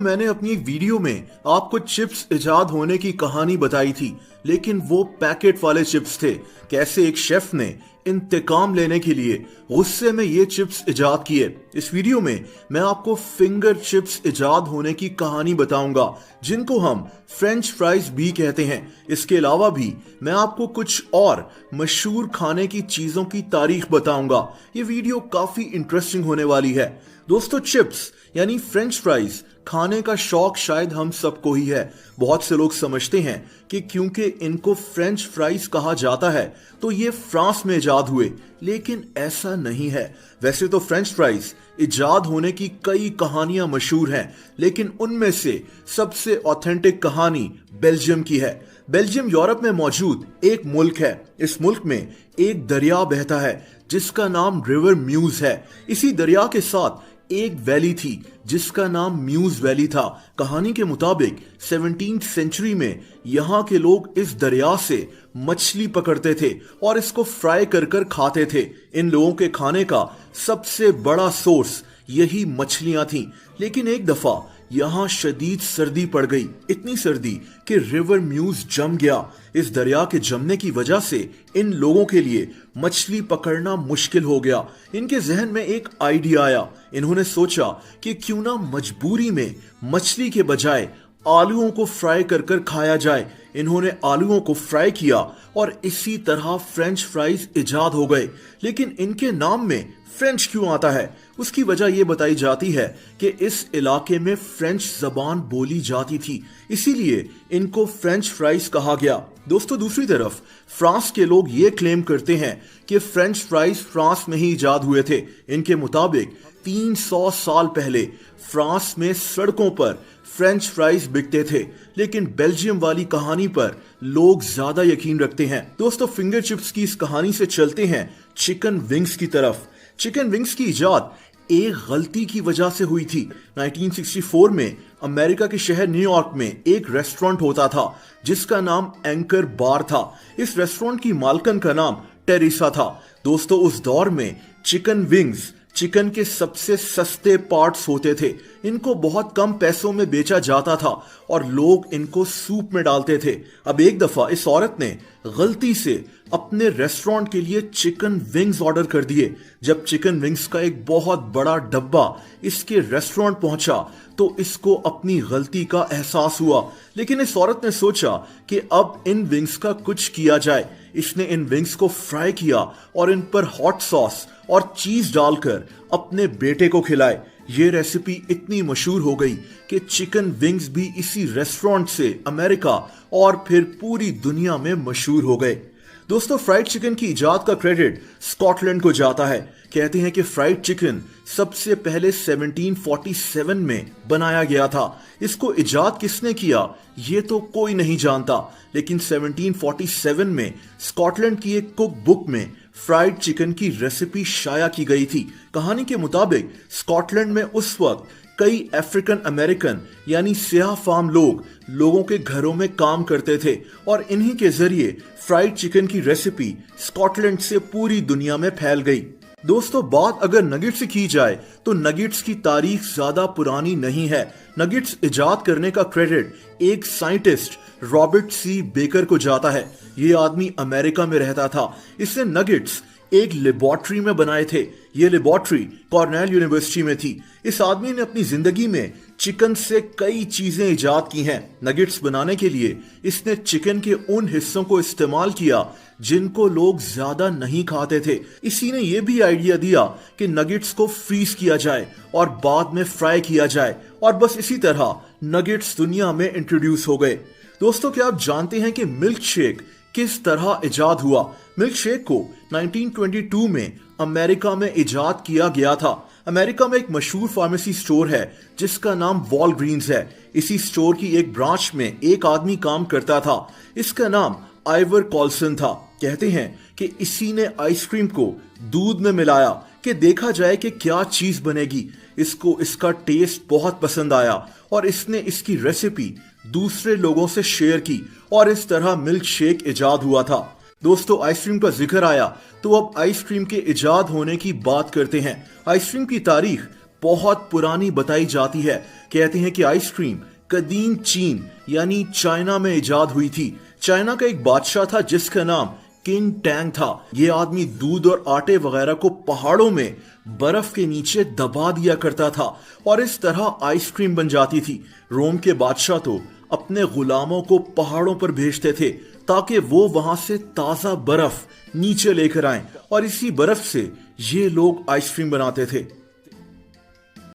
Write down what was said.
मैंने अपनी एक वीडियो में आपको चिप्स इजाद होने की कहानी बताई थी, लेकिन वो पैकेट वाले चिप्स थे। कैसे एक शेफ ने इंतकाम लेने के लिए गुस्से में ये चिप्स इजाद किए। इस वीडियो में मैं आपको फिंगर चिप्स इजाद होने की कहानी बताऊंगा, जिनको हम फ्रेंच फ्राइज भी कहते हैं। इसके अलावा भी मैं आपको कुछ और मशहूर खाने की चीजों की तारीख बताऊंगा। ये वीडियो काफी इंटरेस्टिंग होने वाली है। दोस्तों, चिप्स यानी फ्रेंच फ्राइज खाने का शौक शायद हम सबको ही है। बहुत से लोग समझते हैं कि क्योंकि इनको फ्रेंच फ्राइज कहा जाता है तो ये फ्रांस में इजाद हुए, लेकिन ऐसा नहीं है। वैसे तो फ्रेंच फ्राइज इजाद होने की कई कहानियां मशहूर हैं, लेकिन उनमें से सबसे ऑथेंटिक कहानी बेल्जियम की है। बेल्जियम यूरोप में मौजूद एक मुल्क है। इस मुल्क में एक दरिया बहता है जिसका नाम रिवर म्यूज है। इसी दरिया के साथ एक वैली थी जिसका नाम म्यूज वैली था। कहानी के मुताबिक 17वीं सेंचुरी में यहाँ के लोग इस दरिया से मछली पकड़ते थे और इसको फ्राई कर कर खाते थे। इन लोगों के खाने का सबसे बड़ा सोर्स यही मछलियां थीं। लेकिन एक दफा यहाँ शदीद सर्दी पड़ गई, इतनी सर्दी कि रिवर म्यूज जम गया। इस दरिया के जमने की वजह से इन लोगों के लिए मछली पकड़ना मुश्किल हो गया। इनके जहन में एक आइडिया आया। इन्होंने सोचा कि क्यों ना मजबूरी में मछली के बजाय आलूओं को फ्राई कर कर खाया जाए। इन्होंने आलूओं को फ्राई किया और इसी तरह फ्रेंच फ्राइज इजाद हो गए। लेकिन इनके नाम में फ्रेंच क्यों आता है? उसकी वजह यह बताई जाती है कि इस इलाके में फ्रेंच जबान बोली जाती थी, इसीलिए इनको फ्रेंच फ्राइज कहा गया। दोस्तों, दूसरी तरफ फ्रांस के लोग ये क्लेम करते हैं कि फ्रेंच फ्राइज फ्रांस में ही इजाद हुए थे। इनके मुताबिक 300 साल पहले फ्रांस में सड़कों पर फ्रेंच फ्राइज बिकते थे, लेकिन बेल्जियम वाली कहानी पर लोग ज्यादा यकीन रखते हैं। दोस्तों, फिंगर चिप्स की इस कहानी से चलते हैं चिकन विंग्स की तरफ। चिकन विंग्स की इजाद एक गलती की वजह से हुई थी। 1964 में अमेरिका के शहर न्यूयॉर्क में एक रेस्टोरेंट होता था जिसका नाम एंकर बार था। इस रेस्टोरेंट की मालकन का नाम टेरेसा था। दोस्तों, उस दौर में चिकन विंग्स चिकन के सबसे सस्ते पार्ट्स होते थे। इनको बहुत कम पैसों में बेचा जाता था और लोग इनको सूप में डालते थे। अब एक दफा इस औरत ने गलती से अपने रेस्टोरेंट के लिए चिकन विंग्स ऑर्डर कर दिए। जब चिकन विंग्स का एक बहुत बड़ा डब्बा इसके रेस्टोरेंट पहुंचा तो इसको अपनी गलती का एहसास हुआ। लेकिन इस औरत ने सोचा कि अब इन विंग्स का कुछ किया जाए। इसने इन विंग्स को फ्राई किया और इन पर हॉट सॉस और चीज डालकर अपने बेटे को खिलाए। ये रेसिपी इतनी मशहूर हो गई कि चिकन विंग्स भी इसी रेस्टोरेंट से अमेरिका और फिर पूरी दुनिया में मशहूर हो गए। दोस्तों, फ्राइड चिकन की इजाद का क्रेडिट स्कॉटलैंड को जाता है। कहते हैं कि फ्राइड चिकन सबसे पहले 1747 में बनाया गया था। इसको इजाद किसने किया ये तो कोई नहीं जानता, लेकिन 1747 में स्कॉटलैंड की एक कुक बुक में फ्राइड चिकन की रेसिपी शाया की गई थी। कहानी के मुताबिक स्कॉटलैंड में उस वक्त कई अफ्रीकन अमेरिकन यानी सियाह फार्म लोगों के घरों में काम करते थे और इन्हीं के जरिए फ्राइड चिकन की रेसिपी स्कॉटलैंड से पूरी दुनिया में फैल गई। दोस्तों, बात अगर नगेट्स की की जाए तो नगेट्स की तारीख ज्यादा पुरानी नहीं है। नगेट्स इजाद करने का क्रेडिट एक साइंटिस्ट रॉबर्ट सी बेकर को जाता है। ये आदमी अमेरिका में रहता था। इसने नगेट्स एक लेबोरेटरी में बनाए थे। ये लेबोरेटरी कॉर्नेल यूनिवर्सिटी में थी। इस आदमी ने अपनी जिंदगी में चिकन से कई चीजें इजाद की हैं। नगेट्स बनाने के लिए इसने चिकन के उन हिस्सों को इस्तेमाल किया जिनको लोग ज्यादा नहीं खाते थे। इसी ने यह भी आइडिया दिया कि नगेट्स को फ्रीज किया जाए और बाद में फ्राई किया जाए, और बस इसी तरह नगेट्स दुनिया में इंट्रोड्यूस हो गए। दोस्तों, क्या आप जानते हैं कि मिल्क शेक किस तरह इजाद हुआ? मिल्क शेक को 1922 में अमेरिका में इजाद किया गया था। अमेरिका में एक मशहूर फार्मेसी स्टोर है जिसका नाम वॉलग्रीन्स है। इसी स्टोर की एक ब्रांच में एक आदमी काम करता था। इसका नाम आइवर कॉल्सन था। कहते हैं कि इसी ने आइसक्रीम को दूध में मिलाया कि देखा जाए कि क्या चीज बनेगी। इसको इसका टेस्ट बहुत पसंद आया और इसने इसकी रेसिपी दूसरे लोगों से शेयर की और इस तरह मिल्क शेक इजाद हुआ था। दोस्तों, आइसक्रीम का जिक्र आया तो अब आइसक्रीम के इजाद होने की बात करते हैं। आइसक्रीम की तारीख बहुत पुरानी बताई जाती है। कहते हैं कि आइसक्रीम कदीम चीन यानी चाइना में इजाद हुई थी। चाइना का एक बादशाह था जिसका नाम किंग टैंग था। ये आदमी दूध और आटे वगैरह को पहाड़ों में बर्फ के नीचे दबा दिया करता था और इस तरह आइसक्रीम बन जाती थी। रोम के बादशाह तो अपने गुलामों को पहाड़ों पर भेजते थे ताकि वो वहां से ताजा बर्फ नीचे लेकर आएं और इसी बर्फ से ये लोग आइसक्रीम बनाते थे।